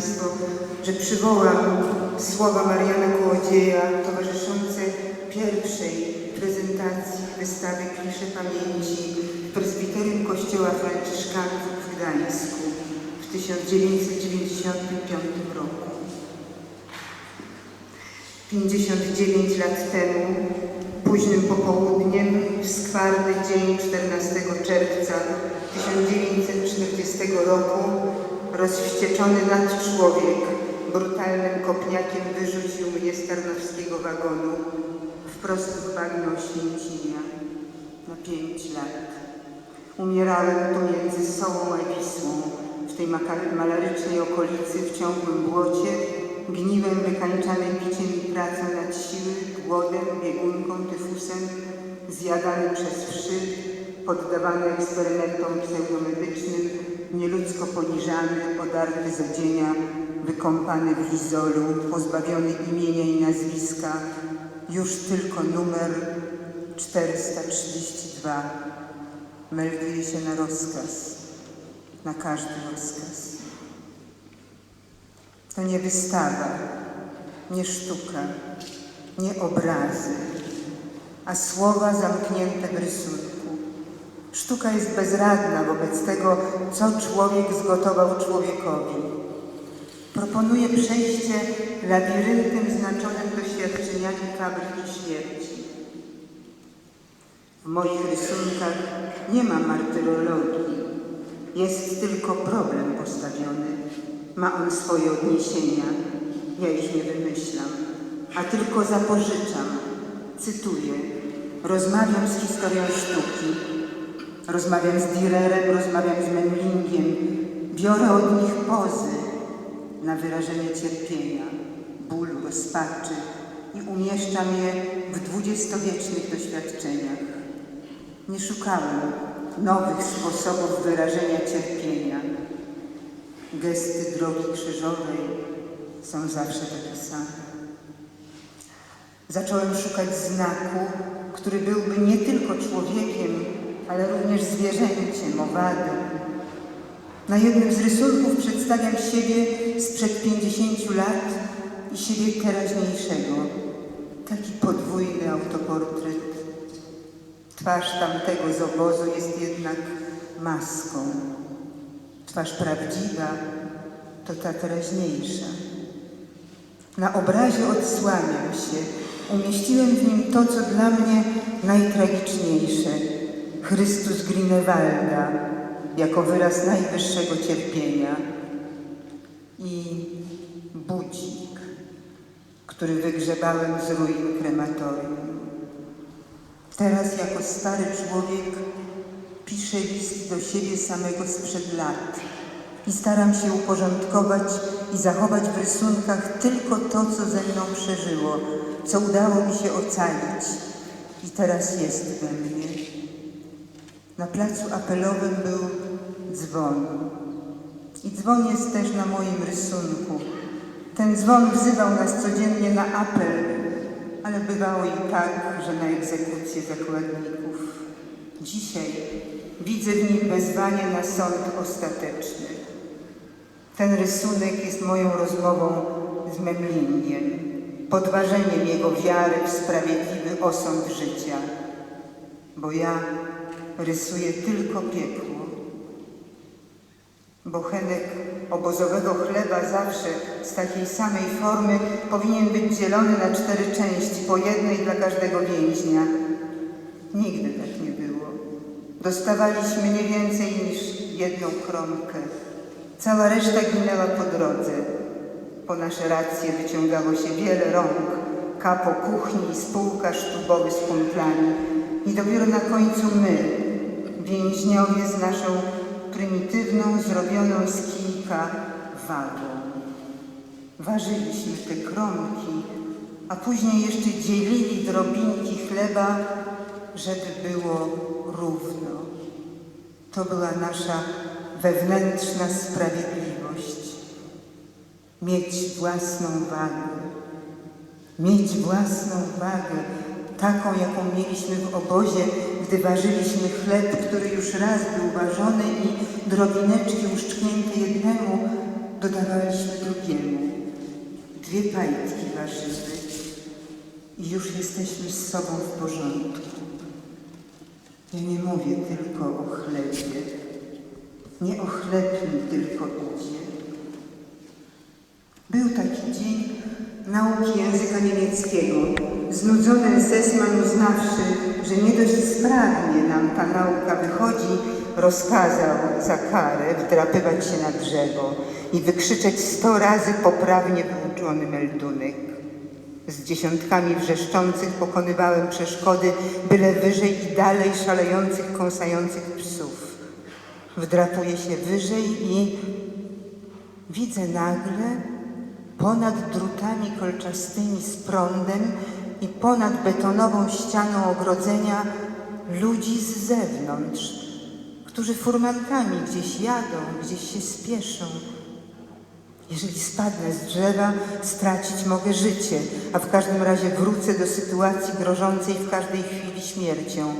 Państwo, że przywołam słowa Mariana Kołodzieja towarzyszące pierwszej prezentacji wystawy Klisze Pamięci w prezbiterium Kościoła Franciszkanów w Gdańsku w 1995 roku. 59 lat temu, późnym popołudniem, w skwarny dzień 14 czerwca 1940 roku, rozwścieczony nadczłowiek brutalnym kopniakiem wyrzucił mnie z tarnowskiego wagonu wprost w bagno Oświęcimia na 5 lat. Umierałem pomiędzy Sołą a Wisłą, w tej malarycznej okolicy, w ciągłym błocie, gniłem wykańczany biciem i pracą nad siły, głodem, biegunką, tyfusem, zjadany przez wszy, poddawany eksperymentom pseudomedycznym, nieludzko poniżany, odarty z odzienia, wykąpany w lizolu, pozbawiony imienia i nazwiska, już tylko numer 432 melduje się na rozkaz, na każdy rozkaz. To nie wystawa, nie sztuka, nie obrazy, a słowa zamknięte w rysunku. Sztuka jest bezradna wobec tego, co człowiek zgotował człowiekowi. Proponuje przejście labiryntem znaczonym doświadczeniami kabry i śmierci. W moich rysunkach nie ma martyrologii, jest tylko problem postawiony. Ma on swoje odniesienia, ja ich nie wymyślam, a tylko zapożyczam, cytuję, rozmawiam z historią sztuki, rozmawiam z Dürerem, rozmawiam z Memlingiem, biorę od nich pozy na wyrażenie cierpienia, bólu, rozpaczy i umieszczam je w dwudziestowiecznych doświadczeniach. Nie szukałem nowych sposobów wyrażenia cierpienia. Gesty drogi krzyżowej są zawsze takie same. Zacząłem szukać znaku, który byłby nie tylko człowiekiem, ale również zwierzęciem, owadem. Na jednym z rysunków przedstawiam siebie sprzed 50 lat i siebie teraźniejszego. Taki podwójny autoportret. Twarz tamtego z obozu jest jednak maską. Twarz prawdziwa to ta teraźniejsza. Na obrazie odsłaniam się. Umieściłem w nim to, co dla mnie najtragiczniejsze. Chrystus Grünewalda jako wyraz najwyższego cierpienia i budzik, który wygrzebałem z ruin krematorium. Teraz jako stary człowiek piszę list do siebie samego sprzed lat i staram się uporządkować i zachować w rysunkach tylko to, co ze mną przeżyło, co udało mi się ocalić i teraz jest we mnie. Na placu Apelowym był dzwon i dzwon jest też na moim rysunku. Ten dzwon wzywał nas codziennie na apel, ale bywało i tak, że na egzekucję zakładników. Dzisiaj widzę w nim wezwanie na sąd ostateczny. Ten rysunek jest moją rozmową z Memlingiem, podważeniem jego wiary w sprawiedliwy osąd życia, bo ja rysuję tylko piekło. Bochenek obozowego chleba zawsze z takiej samej formy powinien być dzielony na 4 części, po jednej dla każdego więźnia. Nigdy tak nie było. Dostawaliśmy nie więcej niż 1 kromkę. Cała reszta ginęła po drodze. Po nasze racje wyciągało się wiele rąk, kapo kuchni, spółka, sztubowy z kumplami. I dopiero na końcu my, więźniowie z naszą prymitywną, zrobioną z kijka wagą. Ważyliśmy te kromki, a później jeszcze dzielili drobinki chleba, żeby było równo. To była nasza wewnętrzna sprawiedliwość. Mieć własną wagę. Mieć własną wagę, taką, jaką mieliśmy w obozie, gdy ważyliśmy chleb, który już raz był ważony i drobineczki uszczknięte jednemu, dodawaliśmy drugiemu 2 pajtki warzywy i już jesteśmy z sobą w porządku. Ja nie mówię tylko o chlebie, nie o chleb mi tylko idzie. Był taki dzień nauki języka niemieckiego. Znudzony Sesman, uznawszy, że nie dość sprawnie nam ta nauka wychodzi, rozkazał za karę wdrapywać się na drzewo i wykrzyczeć 100 razy poprawnie wyuczony meldunek. Z dziesiątkami wrzeszczących pokonywałem przeszkody, byle wyżej i dalej szalejących, kąsających psów. Wdrapuję się wyżej i widzę nagle ponad drutami kolczastymi z prądem i ponad betonową ścianą ogrodzenia ludzi z zewnątrz, którzy furmankami gdzieś jadą, gdzieś się spieszą. Jeżeli spadnę z drzewa, stracić mogę życie, a w każdym razie wrócę do sytuacji grożącej w każdej chwili śmiercią.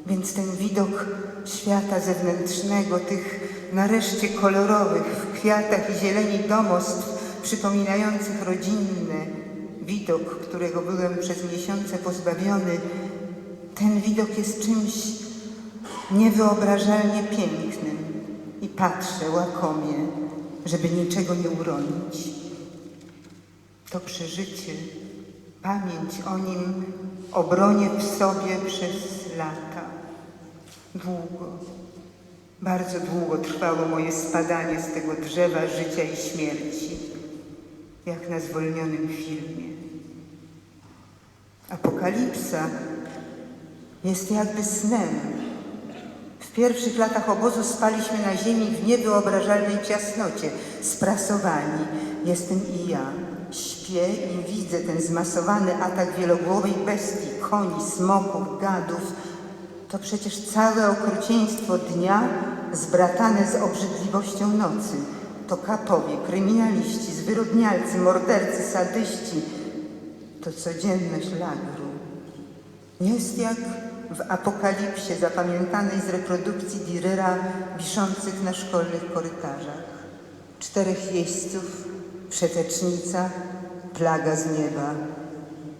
Więc ten widok świata zewnętrznego, tych nareszcie kolorowych, w kwiatach i zieleni domostw, przypominających rodzinne, widok, którego byłem przez miesiące pozbawiony, ten widok jest czymś niewyobrażalnie pięknym i patrzę łakomie, żeby niczego nie uronić. To przeżycie, pamięć o nim obronię w sobie przez lata. Długo, bardzo długo trwało moje spadanie z tego drzewa życia i śmierci, jak na zwolnionym filmie. Apokalipsa jest jakby snem. W pierwszych latach obozu spaliśmy na ziemi w niewyobrażalnej ciasnocie, sprasowani. Jestem i ja. Śpię i widzę ten zmasowany atak wielogłowej bestii, koni, smoków, gadów. To przecież całe okrucieństwo dnia zbratane z obrzydliwością nocy. To kapowie, kryminaliści, zwyrodnialcy, mordercy, sadyści. To codzienność lagru. Jest jak w Apokalipsie zapamiętanej z reprodukcji Dürera wiszących na szkolnych korytarzach. 4 jeźdźców, przetecznica, plaga z nieba.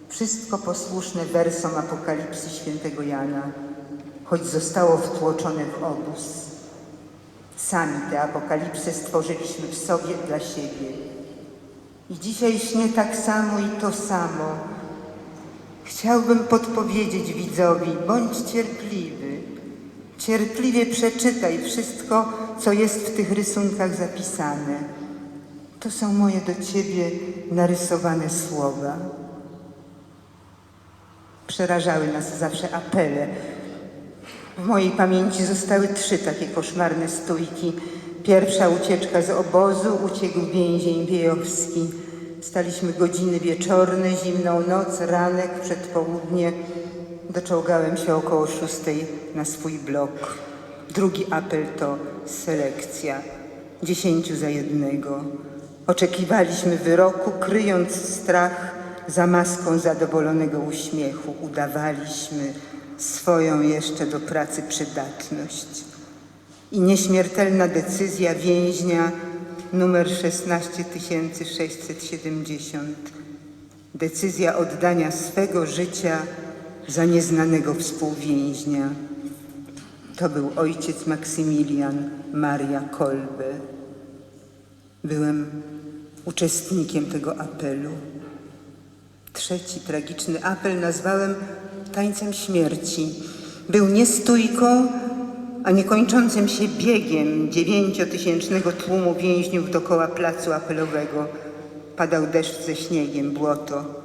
Wszystko posłuszne wersom Apokalipsy świętego Jana, choć zostało wtłoczone w obóz. Sami tę apokalipsę stworzyliśmy w sobie dla siebie. I dzisiaj śnię tak samo i to samo. Chciałbym podpowiedzieć widzowi, bądź cierpliwy. Cierpliwie przeczytaj wszystko, co jest w tych rysunkach zapisane. To są moje do ciebie narysowane słowa. Przerażały nas zawsze apele. W mojej pamięci zostały 3 takie koszmarne stójki. Pierwsza ucieczka z obozu, uciekł więzień wiejowski. Staliśmy godziny wieczorne, zimną noc, ranek, przedpołudnie. Doczołgałem się około 6 na swój blok. Drugi apel to selekcja. 10 za 1. Oczekiwaliśmy wyroku, kryjąc strach za maską zadowolonego uśmiechu. Udawaliśmy swoją jeszcze do pracy przydatność. I nieśmiertelna decyzja więźnia numer 16670. Decyzja oddania swego życia za nieznanego współwięźnia. To był ojciec Maksymilian Maria Kolbe. Byłem uczestnikiem tego apelu. 3. tragiczny apel nazwałem tańcem śmierci. Był nie stójką, a niekończącym się biegiem 9-tysięcznego tłumu więźniów dokoła placu apelowego. Padał deszcz ze śniegiem, błoto.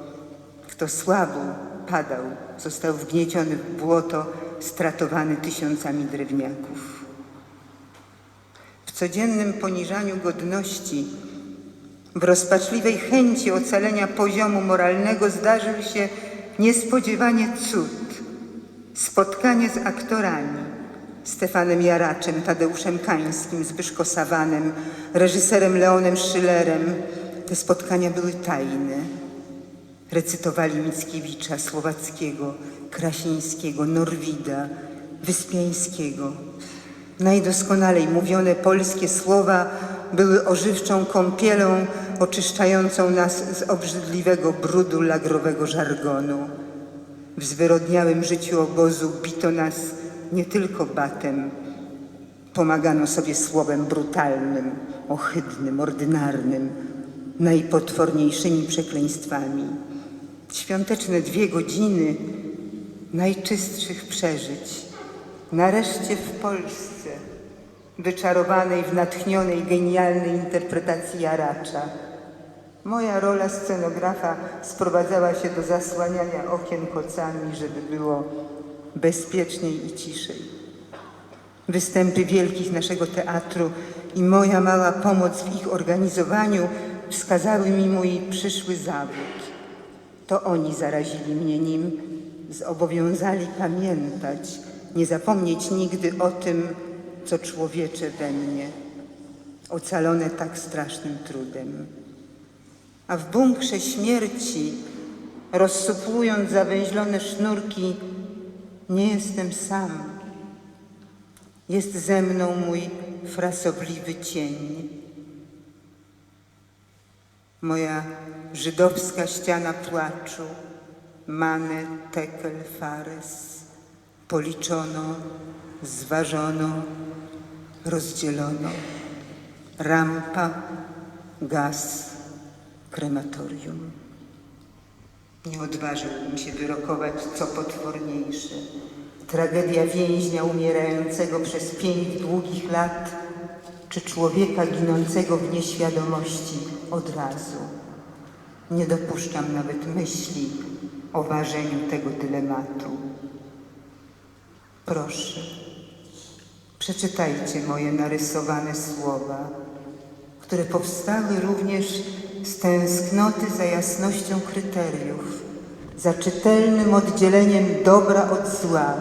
Kto słabo padał, został wgnieciony w błoto, stratowany tysiącami drewniaków. W codziennym poniżaniu godności, w rozpaczliwej chęci ocalenia poziomu moralnego zdarzył się niespodziewanie cud. Spotkanie z aktorami. Stefanem Jaraczem, Tadeuszem Kańskim, Zbyszko Sawanem, reżyserem Leonem Schillerem. Te spotkania były tajne. Recytowali Mickiewicza, Słowackiego, Krasińskiego, Norwida, Wyspiańskiego. Najdoskonalej mówione polskie słowa były ożywczą kąpielą oczyszczającą nas z obrzydliwego brudu lagrowego żargonu. W zwyrodniałym życiu obozu bito nas nie tylko batem, pomagano sobie słowem brutalnym, ohydnym, ordynarnym, najpotworniejszymi przekleństwami. Świąteczne 2 godziny najczystszych przeżyć, nareszcie w Polsce, wyczarowanej w natchnionej, genialnej interpretacji Jaracza. Moja rola scenografa sprowadzała się do zasłaniania okien kocami, żeby było bezpieczniej i ciszej. Występy wielkich naszego teatru i moja mała pomoc w ich organizowaniu wskazały mi mój przyszły zawód. To oni zarazili mnie nim, zobowiązali pamiętać, nie zapomnieć nigdy o tym, co człowiecze we mnie, ocalone tak strasznym trudem. A w bunkrze śmierci, rozsupłując zawęźlone sznurki, nie jestem sam. Jest ze mną mój frasobliwy cień. Moja żydowska ściana płaczu, Mane, Tekel, Fares, policzono, zważono, rozdzielono. Rampa, gaz, krematorium. Nie odważyłbym się wyrokować, co potworniejsze. Tragedia więźnia umierającego przez 5 długich lat, czy człowieka ginącego w nieświadomości od razu. Nie dopuszczam nawet myśli o ważeniu tego dylematu. Proszę, przeczytajcie moje narysowane słowa, które powstały również z tęsknoty za jasnością kryteriów, za czytelnym oddzieleniem dobra od zła,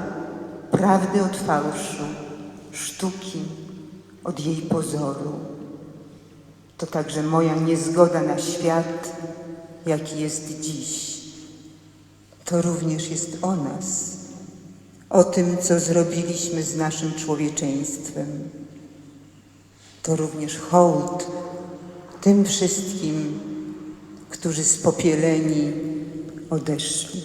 prawdy od fałszu, sztuki od jej pozoru. To także moja niezgoda na świat, jaki jest dziś. To również jest o nas, o tym, co zrobiliśmy z naszym człowieczeństwem. To również hołd tym wszystkim, którzy spopieleni odeszli.